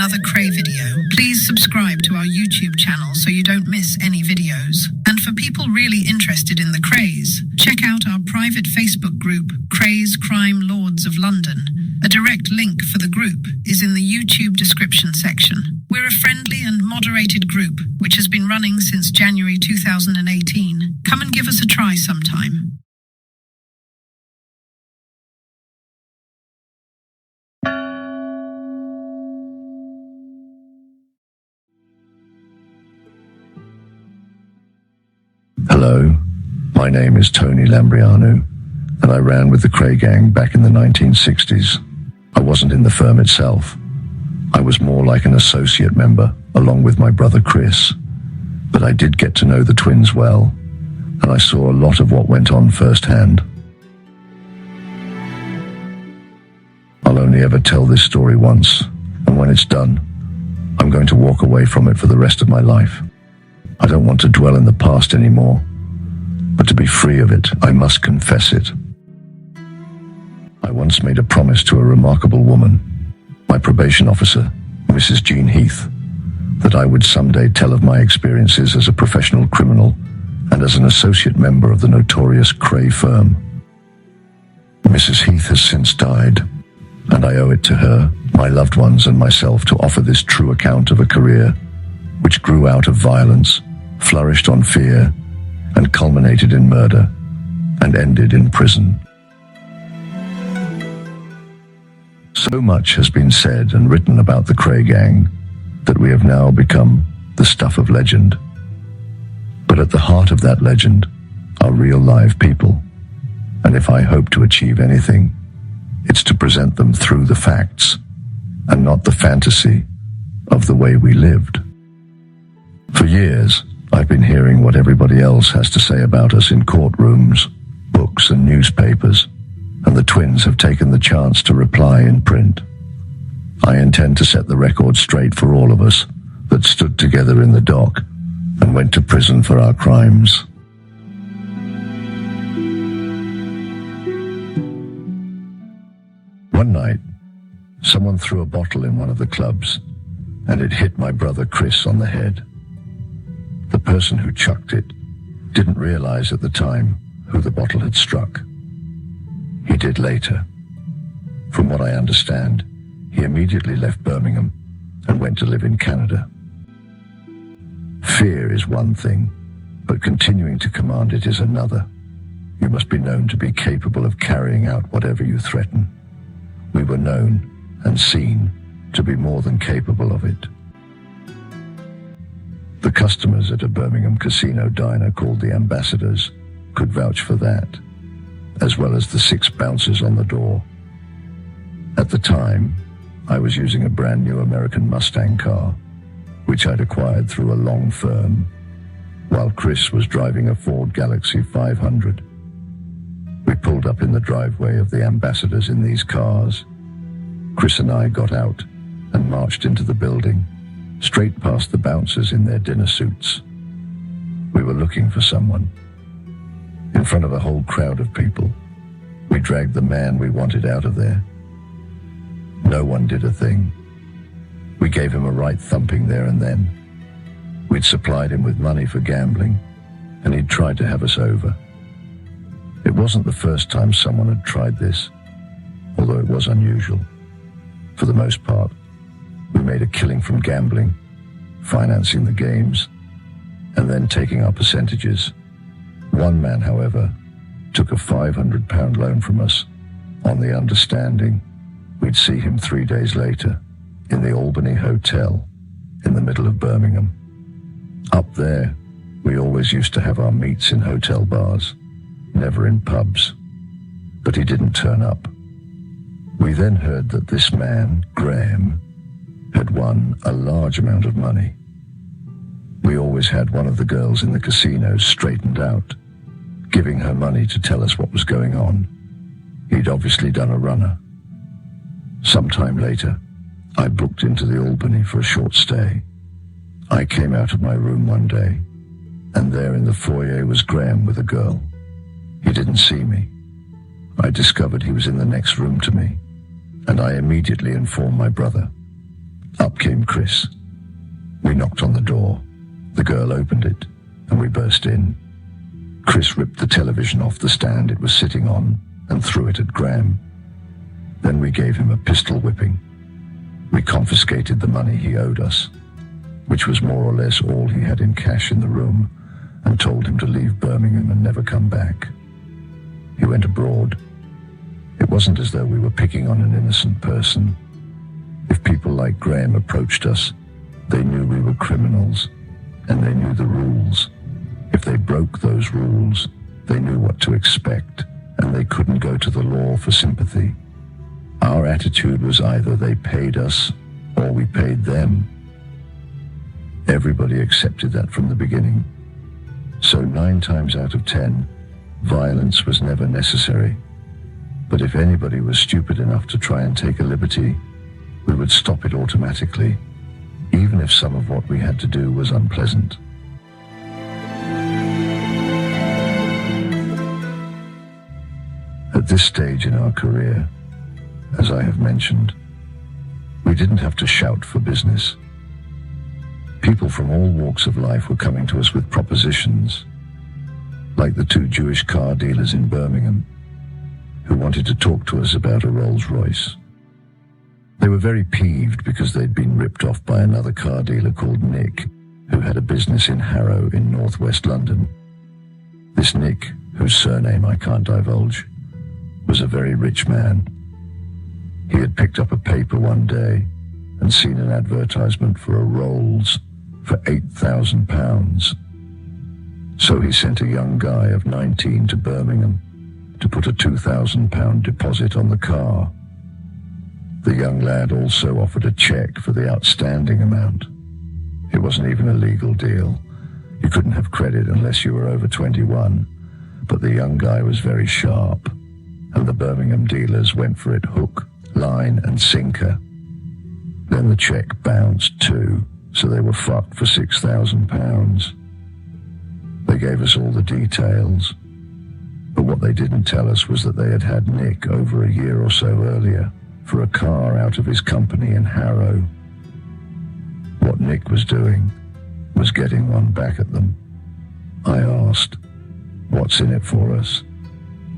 another Kray video, please subscribe to our YouTube channel so you don't miss any videos. And for people really interested in the Krays, check out our private Facebook group, Krays Crime Lords of London. A direct link for the group is in the YouTube description section. We're a friendly and moderated group which has been running since January 2018. Come and give us a try sometime. Hello, my name is Tony Lambrianou, and I ran with the Kray gang back in the 1960s. I wasn't in the firm itself. I was more like an associate member, along with my brother Chris. But I did get to know the twins well, and I saw a lot of what went on firsthand. I'll only ever tell this story once, and when it's done, I'm going to walk away from it for the rest of my life. I don't want to dwell in the past anymore, but to be free of it, I must confess it. I once made a promise to a remarkable woman, my probation officer, Mrs. Jean Heath, that I would someday tell of my experiences as a professional criminal and as an associate member of the notorious Kray firm. Mrs. Heath has since died, and I owe it to her, my loved ones, and myself to offer this true account of a career which grew out of violence, flourished on fear, and culminated in murder, and ended in prison. So much has been said and written about the Kray gang that we have now become the stuff of legend. But at the heart of that legend are real live people, and if I hope to achieve anything, it's to present them through the facts, and not the fantasy of the way we lived. For years, I've been hearing what everybody else has to say about us in courtrooms, books and newspapers, and the twins have taken the chance to reply in print. I intend to set the record straight for all of us that stood together in the dock and went to prison for our crimes. One night, someone threw a bottle in one of the clubs, and it hit my brother Chris on the head. The person who chucked it didn't realize at the time who the bottle had struck. He did later. From what I understand, he immediately left Birmingham and went to live in Canada. Fear is one thing, but continuing to command it is another. You must be known to be capable of carrying out whatever you threaten. We were known and seen to be more than capable of it. The customers at a Birmingham casino diner called the Ambassadors could vouch for that, as well as the 6 bouncers on the door. At the time, I was using a brand new American Mustang car, which I'd acquired through a long firm, while Chris was driving a Ford Galaxy 500. We pulled up in the driveway of the Ambassadors in these cars. Chris and I got out and marched into the building, straight past the bouncers in their dinner suits. We were looking for someone. In front of a whole crowd of people, we dragged the man we wanted out of there. No one did a thing. We gave him a right thumping there and then. We'd supplied him with money for gambling, and he'd tried to have us over. It wasn't the first time someone had tried this, although it was unusual. For the most part, we made a killing from gambling, financing the games, and then taking our percentages. One man, however, took a £500 loan from us on the understanding we'd see him 3 days later in the Albany Hotel in the middle of Birmingham. Up there, we always used to have our meets in hotel bars, never in pubs, but he didn't turn up. We then heard that this man, Graham, had won a large amount of money. We always had one of the girls in the casinos straightened out, giving her money to tell us what was going on. He'd obviously done a runner. Sometime later, I booked into the Albany for a short stay. I came out of my room one day, and there in the foyer was Graham with a girl. He didn't see me. I discovered he was in the next room to me, and I immediately informed my brother. Up came Chris. We knocked on the door. The girl opened it, and we burst in. Chris ripped the television off the stand it was sitting on and threw it at Graham. Then we gave him a pistol whipping. We confiscated the money he owed us, which was more or less all he had in cash in the room, and told him to leave Birmingham and never come back. He went abroad. It wasn't as though we were picking on an innocent person. If people like Graham approached us, they knew we were criminals, and they knew the rules. If they broke those rules, they knew what to expect, and they couldn't go to the law for sympathy. Our attitude was either they paid us or we paid them. Everybody accepted that from the beginning. So 9 times out of 10, violence was never necessary. But if anybody was stupid enough to try and take a liberty, we would stop it automatically, even if some of what we had to do was unpleasant. At this stage in our career, as I have mentioned, we didn't have to shout for business. People from all walks of life were coming to us with propositions, like the 2 Jewish car dealers in Birmingham, who wanted to talk to us about a Rolls-Royce. They were very peeved because they'd been ripped off by another car dealer called Nick, who had a business in Harrow in northwest London. This Nick, whose surname I can't divulge, was a very rich man. He had picked up a paper one day and seen an advertisement for a Rolls for £8,000. So he sent a young guy of 19 to Birmingham to put a £2,000 deposit on the car. The young lad also offered a cheque for the outstanding amount. It wasn't even a legal deal. You couldn't have credit unless you were over 21, but the young guy was very sharp, and the Birmingham dealers went for it hook, line and sinker. Then the cheque bounced too, so they were fucked for £6,000. They gave us all the details, but what they didn't tell us was that they had had Nick over a year or so earlier for a car out of his company in Harrow. What Nick was doing was getting one back at them. I asked, "What's in it for us?"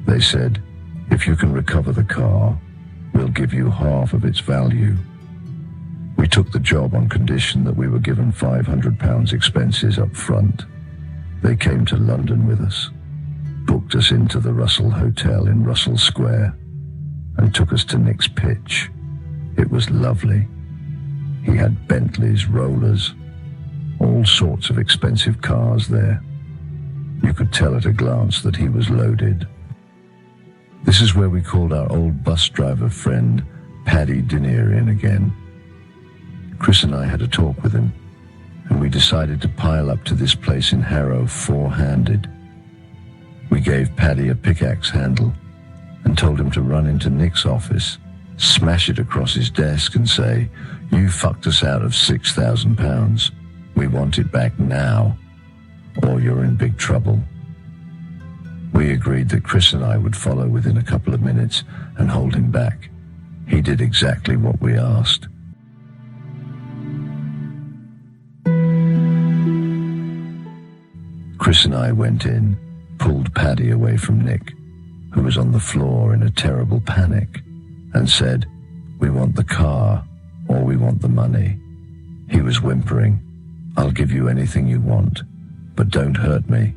They said, "If you can recover the car, we'll give you half of its value." We took the job on condition that we were given £500 expenses up front. They came to London with us, booked us into the Russell Hotel in Russell Square, and took us to Nick's pitch. It was lovely. He had Bentleys, rollers, all sorts of expensive cars there. You could tell at a glance that he was loaded. This is where we called our old bus driver friend, Paddy Denier, in again. Chris and I had a talk with him, and we decided to pile up to this place in Harrow 4-handed. We gave Paddy a pickaxe handle and told him to run into Nick's office, smash it across his desk and say, "You fucked us out of £6,000. We want it back now, or you're in big trouble." We agreed that Chris and I would follow within a couple of minutes and hold him back. He did exactly what we asked. Chris and I went in, pulled Paddy away from Nick, who was on the floor in a terrible panic, and said, "We want the car, or we want the money." He was whimpering, "I'll give you anything you want, but don't hurt me."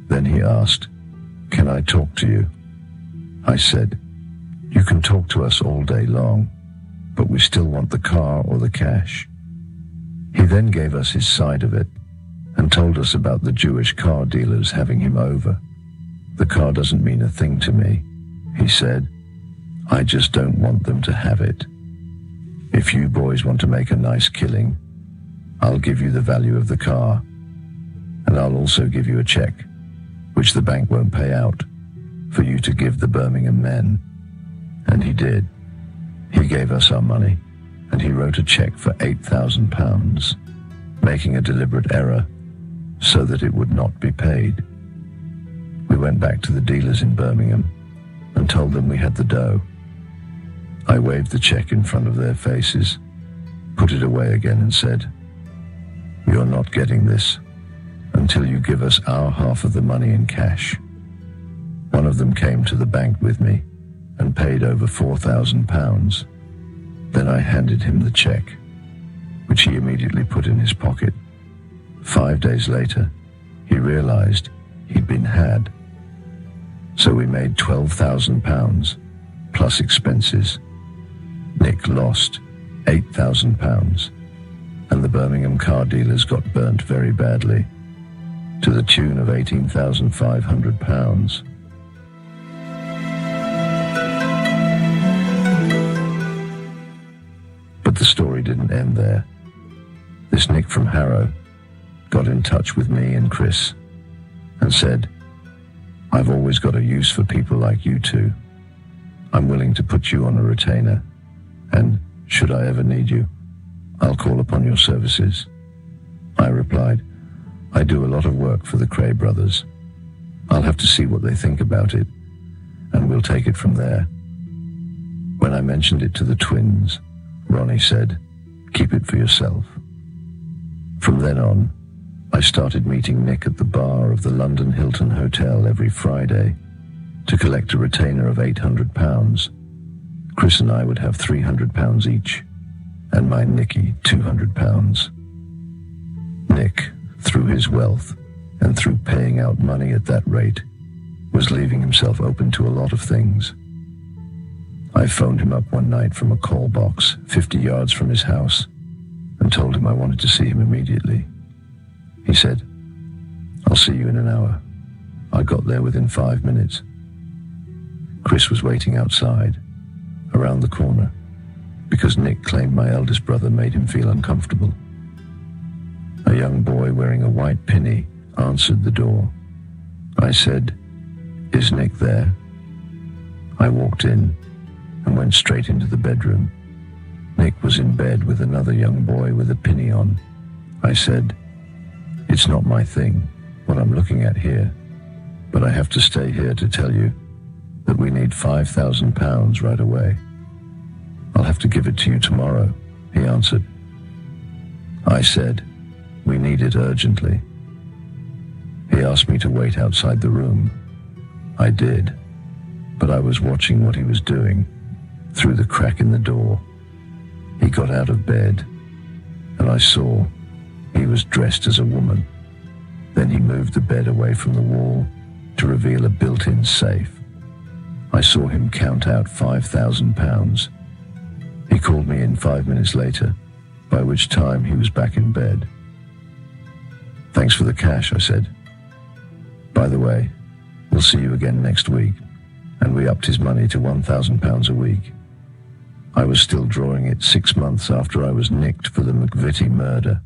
Then he asked, "Can I talk to you?" I said, "You can talk to us all day long, but we still want the car or the cash." He then gave us his side of it and told us about the Jewish car dealers having him over. "The car doesn't mean a thing to me," he said. "I just don't want them to have it. If you boys want to make a nice killing, I'll give you the value of the car, and I'll also give you a cheque, which the bank won't pay out, for you to give the Birmingham men." And he did. He gave us our money, and he wrote a cheque for £8,000, making a deliberate error so that it would not be paid. We went back to the dealers in Birmingham and told them we had the dough. I waved the cheque in front of their faces, put it away again and said, "You're not getting this until you give us our half of the money in cash." One of them came to the bank with me and paid over £4,000. Then I handed him the check, which he immediately put in his pocket. 5 days later, he realized he'd been had. So we made £12,000 plus expenses. Nick lost £8,000, and the Birmingham car dealers got burnt very badly, to the tune of £18,500. But the story didn't end there. This Nick from Harrow got in touch with me and Chris and said, "I've always got a use for people like you two. I'm willing to put you on a retainer, and should I ever need you, I'll call upon your services." I replied, "I do a lot of work for the Kray brothers. I'll have to see what they think about it, and we'll take it from there." When I mentioned it to the twins, Ronnie said, "Keep it for yourself." From then on, I started meeting Nick at the bar of the London Hilton Hotel every Friday to collect a retainer of £800. Chris and I would have £300 each, and my Nicky £200. Nick, through his wealth and through paying out money at that rate, was leaving himself open to a lot of things. I phoned him up one night from a call box 50 yards from his house and told him I wanted to see him immediately. He said, "I'll see you in an hour." I got there within 5 minutes. Chris was waiting outside, around the corner, because Nick claimed my eldest brother made him feel uncomfortable. A young boy wearing a white pinny answered the door. I said, "Is Nick there?" I walked in and went straight into the bedroom. Nick was in bed with another young boy with a pinny on. I said, "It's not my thing, what I'm looking at here, but I have to stay here to tell you that we need £5,000 right away." "I'll have to give it to you tomorrow," he answered. I said, "We need it urgently." He asked me to wait outside the room. I did, but I was watching what he was doing through the crack in the door. He got out of bed, and I saw he was dressed as a woman. Then he moved the bed away from the wall to reveal a built-in safe. I saw him count out £5,000. He called me in 5 minutes later, by which time he was back in bed. "Thanks for the cash," I said. "By the way, we'll see you again next week," and we upped his money to £1,000 a week. I was still drawing it 6 months after I was nicked for the McVitie murder.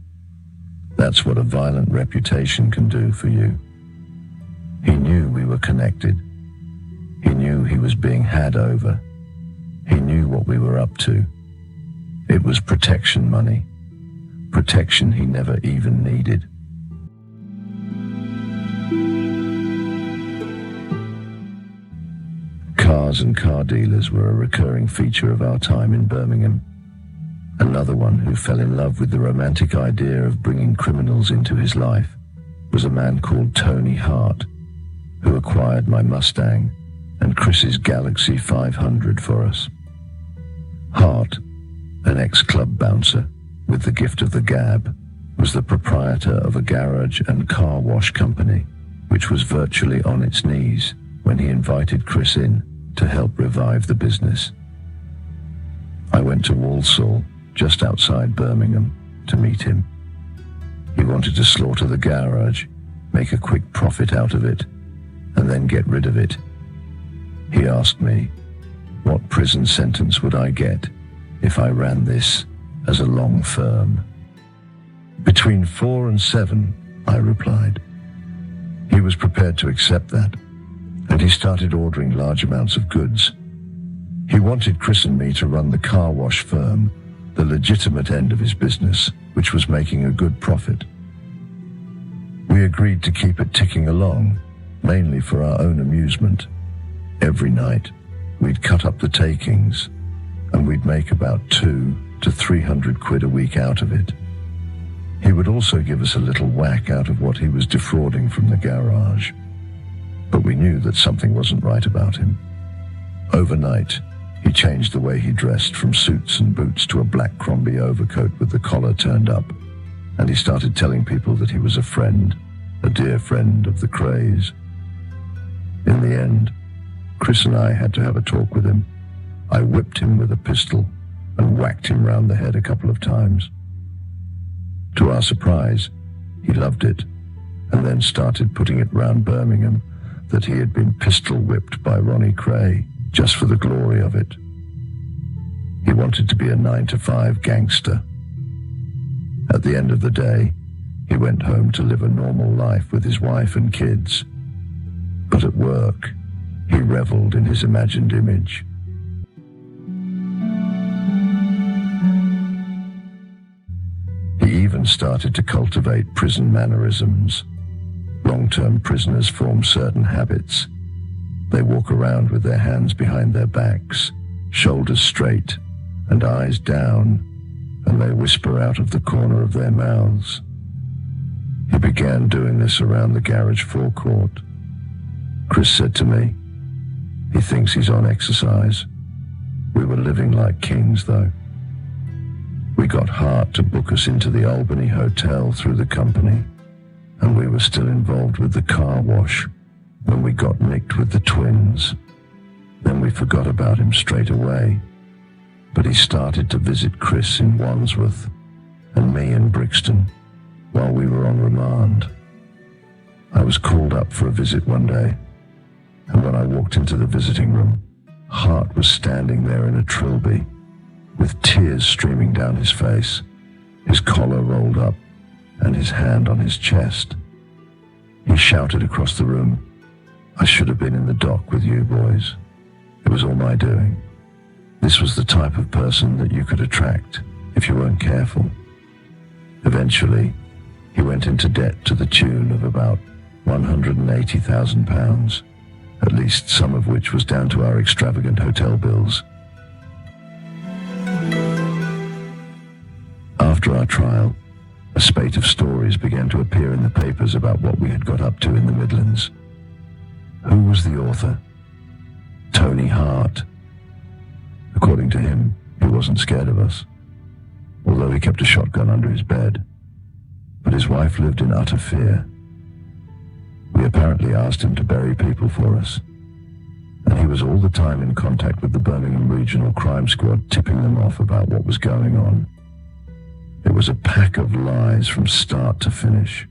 That's what a violent reputation can do for you. He knew we were connected. He knew he was being had over. He knew what we were up to. It was protection money. Protection he never even needed. Cars and car dealers were a recurring feature of our time in Birmingham. Another one who fell in love with the romantic idea of bringing criminals into his life was a man called Tony Hart, who acquired my Mustang and Chris's Galaxy 500 for us. Hart, an ex-club bouncer with the gift of the gab, was the proprietor of a garage and car wash company, which was virtually on its knees when he invited Chris in to help revive the business. I went to Walsall, just outside Birmingham, to meet him. He wanted to slaughter the garage, make a quick profit out of it, and then get rid of it. He asked me, what prison sentence would I get if I ran this as a long firm? Between 4 and 7, I replied. He was prepared to accept that, and he started ordering large amounts of goods. He wanted Chris and me to run the car wash firm, the legitimate end of his business, which was making a good profit. We agreed to keep it ticking along, mainly for our own amusement. Every night, we'd cut up the takings, and we'd make about £2,000 to 300 quid a week out of it. He would also give us a little whack out of what he was defrauding from the garage. But we knew that something wasn't right about him. Overnight, he changed the way he dressed from suits and boots to a black Crombie overcoat with the collar turned up, and he started telling people that he was a friend, a dear friend of the Krays. In the end, Chris and I had to have a talk with him. I whipped him with a pistol and whacked him round the head a couple of times. To our surprise, he loved it, and then started putting it round Birmingham that he had been pistol whipped by Ronnie Kray just for the glory of it. He wanted to be a 9-to-5 gangster. At the end of the day, he went home to live a normal life with his wife and kids. But at work, he reveled in his imagined image. He even started to cultivate prison mannerisms. Long-term prisoners form certain habits. They walk around with their hands behind their backs, shoulders straight and eyes down, and they whisper out of the corner of their mouths. He began doing this around the garage forecourt. Chris said to me, he thinks he's on exercise. We were living like kings, though. We got Hart to book us into the Albany Hotel through the company, and we were still involved with the car wash when we got nicked with the twins. Then we forgot about him straight away, but he started to visit Chris in Wandsworth and me in Brixton while we were on remand. I was called up for a visit one day, and when I walked into the visiting room, Hart was standing there in a trilby, with tears streaming down his face, his collar rolled up, and his hand on his chest. He shouted across the room, "I should have been in the dock with you boys. It was all my doing." This was the type of person that you could attract if you weren't careful. Eventually, he went into debt to the tune of about £180,000, at least some of which was down to our extravagant hotel bills. After our trial, a spate of stories began to appear in the papers about what we had got up to in the Midlands. Who was the author? Tony Hart. According to him, he wasn't scared of us, although he kept a shotgun under his bed. But his wife lived in utter fear. We apparently asked him to bury people for us, and he was all the time in contact with the Birmingham Regional Crime Squad, tipping them off about what was going on. It was a pack of lies from start to finish.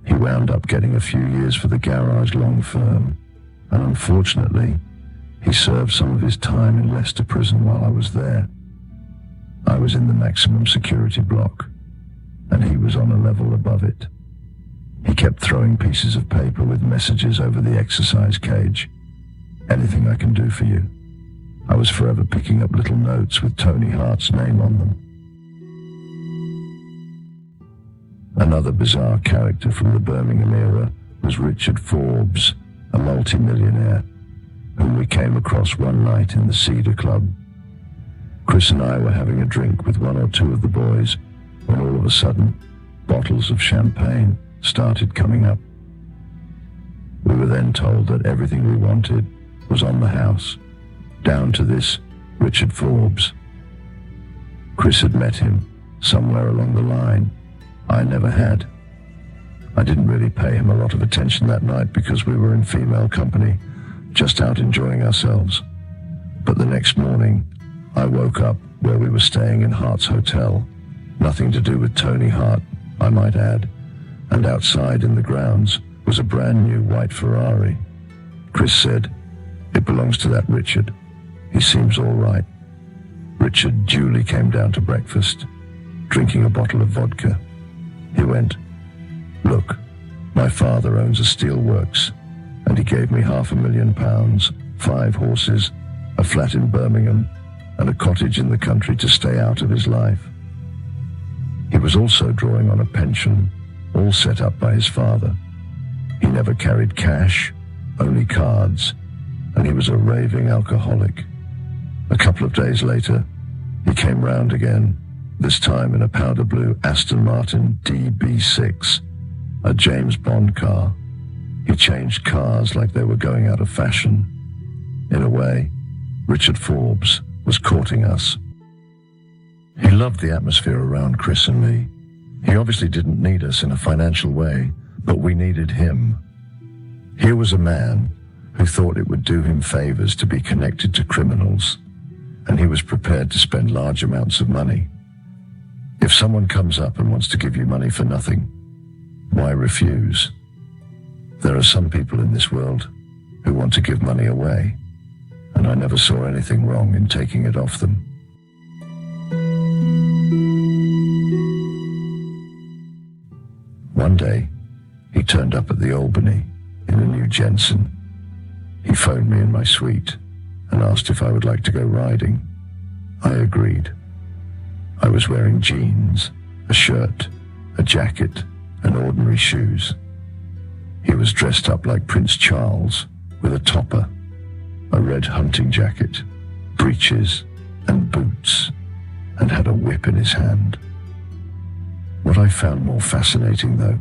He wound up getting a few years for the garage long firm, and unfortunately, he served some of his time in Leicester Prison while I was there. I was in the maximum security block, and he was on a level above it. He kept throwing pieces of paper with messages over the exercise cage. "Anything I can do for you." I was forever picking up little notes with Tony Hart's name on them. Another bizarre character from the Birmingham era was Richard Forbes, a multi-millionaire, whom we came across one night in the Cedar Club. Chris and I were having a drink with one or two of the boys when all of a sudden, bottles of champagne started coming up. We were then told that everything we wanted was on the house, down to this Richard Forbes. Chris had met him somewhere along the line. I never had. I didn't really pay him a lot of attention that night because we were in female company, just out enjoying ourselves. But the next morning, I woke up where we were staying in Hart's hotel. Nothing to do with Tony Hart, I might add. And outside in the grounds was a brand new white Ferrari. Chris said, "It belongs to that Richard. He seems all right." Richard duly came down to breakfast, drinking a bottle of vodka. He went, "Look, my father owns a steelworks, and he gave me £500,000, 5 horses, a flat in Birmingham, and a cottage in the country to stay out of his life." He was also drawing on a pension, all set up by his father. He never carried cash, only cards, and he was a raving alcoholic. A couple of days later, he came round again this time in a powder blue Aston Martin DB6, a James Bond car. He changed cars like they were going out of fashion. In a way, Richard Forbes was courting us. He loved the atmosphere around Chris and me. He obviously didn't need us in a financial way, but we needed him. Here was a man who thought it would do him favors to be connected to criminals, and he was prepared to spend large amounts of money. If someone comes up and wants to give you money for nothing, why refuse? There are some people in this world who want to give money away, and I never saw anything wrong in taking it off them. One day, he turned up at the Albany in a new Jensen. He phoned me in my suite and asked if I would like to go riding. I agreed. I was wearing jeans, a shirt, a jacket, and ordinary shoes. He was dressed up like Prince Charles, with a topper, a red hunting jacket, breeches, and boots, and had a whip in his hand. What I found more fascinating, though,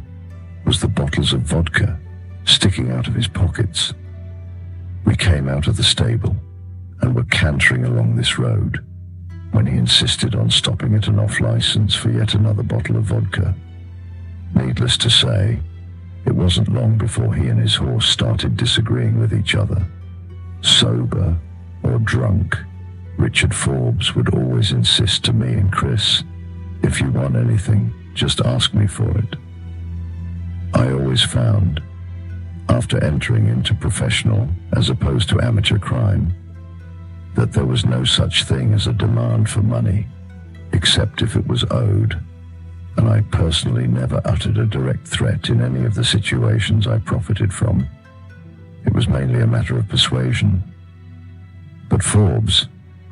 was the bottles of vodka sticking out of his pockets. We came out of the stable and were cantering along this road when he insisted on stopping at an off-license for yet another bottle of vodka. Needless to say, it wasn't long before he and his horse started disagreeing with each other. Sober or drunk, Richard Forbes would always insist to me and Chris, "If you want anything, just ask me for it." I always found, after entering into professional as opposed to amateur crime, that there was no such thing as a demand for money, except if it was owed, and I personally never uttered a direct threat in any of the situations I profited from. It was mainly a matter of persuasion. But Forbes,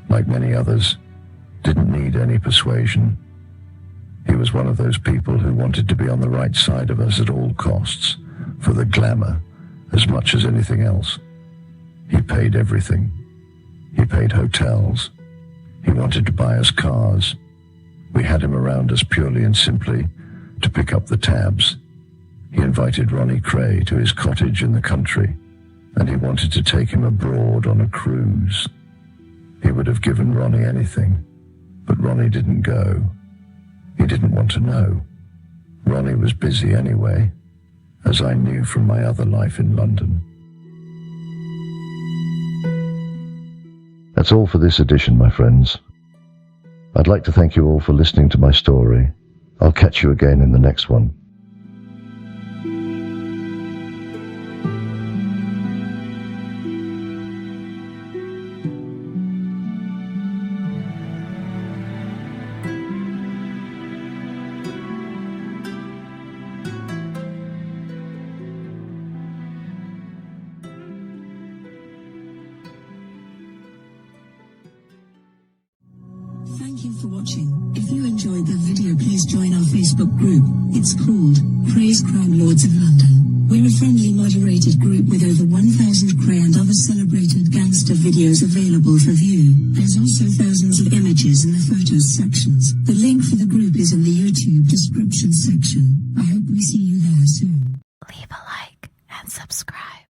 like many others, didn't need any persuasion. He was one of those people who wanted to be on the right side of us at all costs, for the glamour as much as anything else. He paid everything. He paid hotels. He wanted to buy us cars. We had him around us purely and simply to pick up the tabs. He invited Kray to his cottage in the country, and he wanted to take him abroad on a cruise. He would have given Ronnie anything, but Ronnie didn't go. He didn't want to know. Ronnie was busy anyway, as I knew from my other life in London. That's all for this edition, my friends. I'd like to thank you all for listening to my story. I'll catch you again in the next one. Thank you for watching. If you enjoyed the video, please join our Facebook group. It's called Krays Crime Lords of London. We're a friendly moderated group with over 1,000 Kray and other celebrated gangster videos available for view. There's also thousands of images in the photos sections. The link for the group is in the YouTube description section. I hope we see you there soon. Leave a like and subscribe.